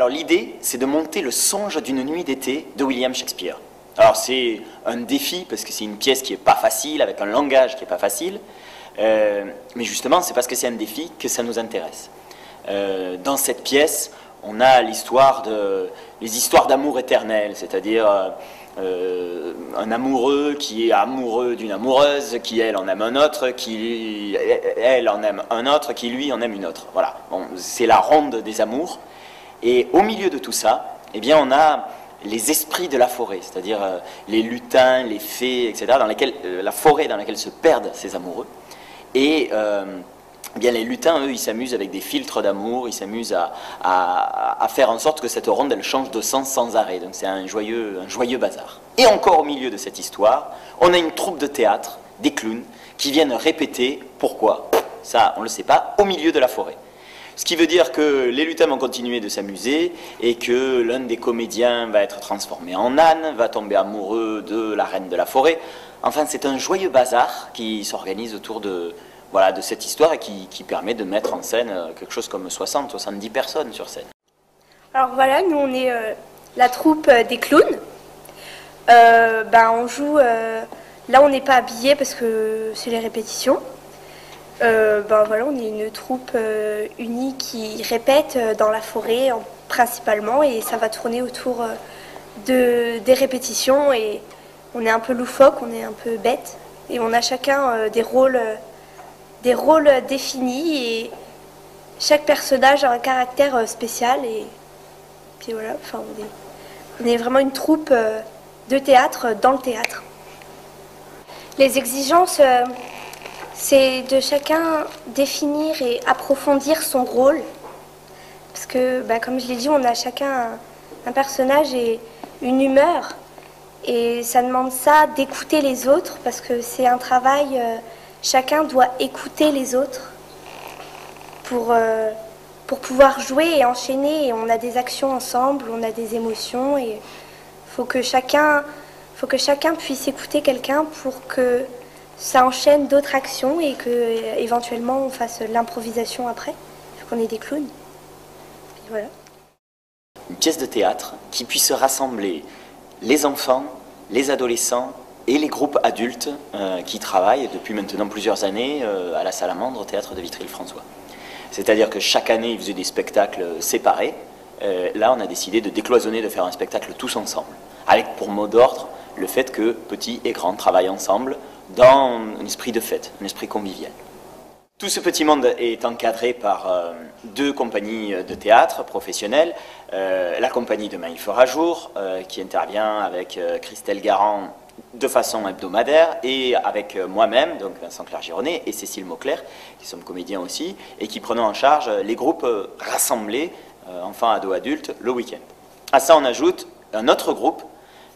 Alors l'idée, c'est de monter le songe d'une nuit d'été de William Shakespeare. Alors c'est un défi parce que c'est une pièce qui n'est pas facile, avec un langage qui n'est pas facile, mais justement c'est parce que c'est un défi que ça nous intéresse. Dans cette pièce, on a les histoires d'amour éternel, c'est-à-dire un amoureux qui est amoureux d'une amoureuse, qui elle en aime un autre, qui elle en aime un autre, qui lui en aime une autre. Voilà, bon, c'est la ronde des amours. Et au milieu de tout ça, eh bien, on a les esprits de la forêt, c'est-à-dire les lutins, les fées, etc., la forêt dans laquelle se perdent ces amoureux. Et eh bien, les lutins, eux, ils s'amusent avec des filtres d'amour, ils s'amusent à faire en sorte que cette ronde, elle change de sens sans arrêt. Donc c'est un joyeux bazar. Et encore au milieu de cette histoire, on a une troupe de théâtre, des clowns, qui viennent répéter, pourquoi, ça on ne le sait pas, au milieu de la forêt. Ce qui veut dire que les lutins vont continuer de s'amuser et que l'un des comédiens va être transformé en âne, va tomber amoureux de la reine de la forêt. Enfin, c'est un joyeux bazar qui s'organise autour de cette histoire et qui permet de mettre en scène quelque chose comme 60-70 personnes sur scène. Alors voilà, nous on est la troupe des clowns. On joue, là on n'est pas habillés parce que c'est les répétitions. Voilà, on est une troupe unie qui répète dans la forêt principalement et ça va tourner autour des répétitions et on est un peu loufoque, on est un peu bête et on a chacun des rôles définis et chaque personnage a un caractère spécial et puis voilà, enfin on est vraiment une troupe de théâtre dans le théâtre. Les exigences, c'est de chacun définir et approfondir son rôle. Parce que, comme je l'ai dit, on a chacun un personnage et une humeur. Et ça demande ça d'écouter les autres, parce que c'est un travail, chacun doit écouter les autres pour pouvoir jouer et enchaîner. Et on a des actions ensemble, on a des émotions. Et il faut que chacun puisse écouter quelqu'un pour que ça enchaîne d'autres actions et que éventuellement on fasse l'improvisation après, vu qu'on est des clowns. Et voilà. Une pièce de théâtre qui puisse rassembler les enfants, les adolescents et les groupes adultes qui travaillent depuis maintenant plusieurs années à la Salamandre, au théâtre de Vitry-le-François. C'est-à-dire que chaque année ils faisaient des spectacles séparés. Là on a décidé de décloisonner, de faire un spectacle tous ensemble, avec pour mot d'ordre le fait que petits et grands travaillent ensemble dans un esprit de fête, un esprit convivial. Tout ce petit monde est encadré par deux compagnies de théâtre professionnelles. La compagnie Demain il fera jour, qui intervient avec Christelle Garand de façon hebdomadaire, et avec moi-même, donc Vincent Clergironnet, et Cécile Mauclerc, qui sommes comédiens aussi, et qui prenons en charge les groupes rassemblés, enfants, ados, adultes, le week-end. À ça, on ajoute un autre groupe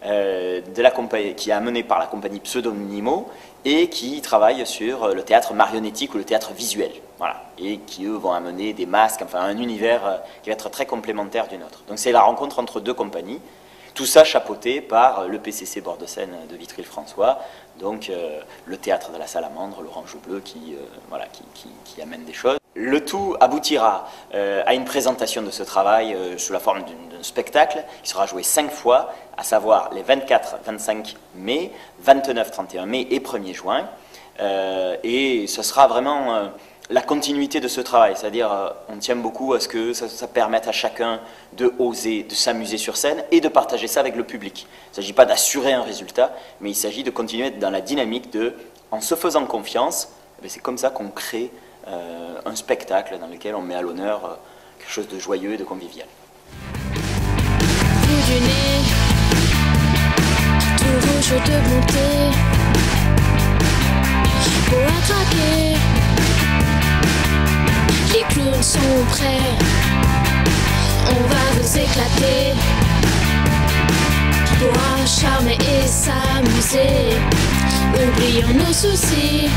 qui est amené par la compagnie Pseudonymo et qui travaille sur le théâtre marionnettique ou le théâtre visuel. Voilà. Et qui, eux, vont amener des masques, enfin un univers qui va être très complémentaire du nôtre. Donc c'est la rencontre entre deux compagnies. Tout ça chapeauté par le PCC Bord de Seine de Vitry-le-François, donc le théâtre de la Salamandre, l'Orange ou Bleu, qui amène des choses. Le tout aboutira à une présentation de ce travail sous la forme d'un spectacle qui sera joué 5 fois, à savoir les 24, 25 mai, 29, 31 mai et 1er juin. Et ce sera vraiment la continuité de ce travail, c'est-à-dire on tient beaucoup à ce que ça permette à chacun de oser, de s'amuser sur scène et de partager ça avec le public. Il ne s'agit pas d'assurer un résultat, mais il s'agit de continuer dans la dynamique de, en se faisant confiance, c'est comme ça qu'on crée un spectacle dans lequel on met à l'honneur quelque chose de joyeux et de convivial. Bout du nez, tout rouge de bonté, pour attraquer. Les clowns sont prêts, on va vous éclater, pour charmer et s'amuser, oublions nos soucis.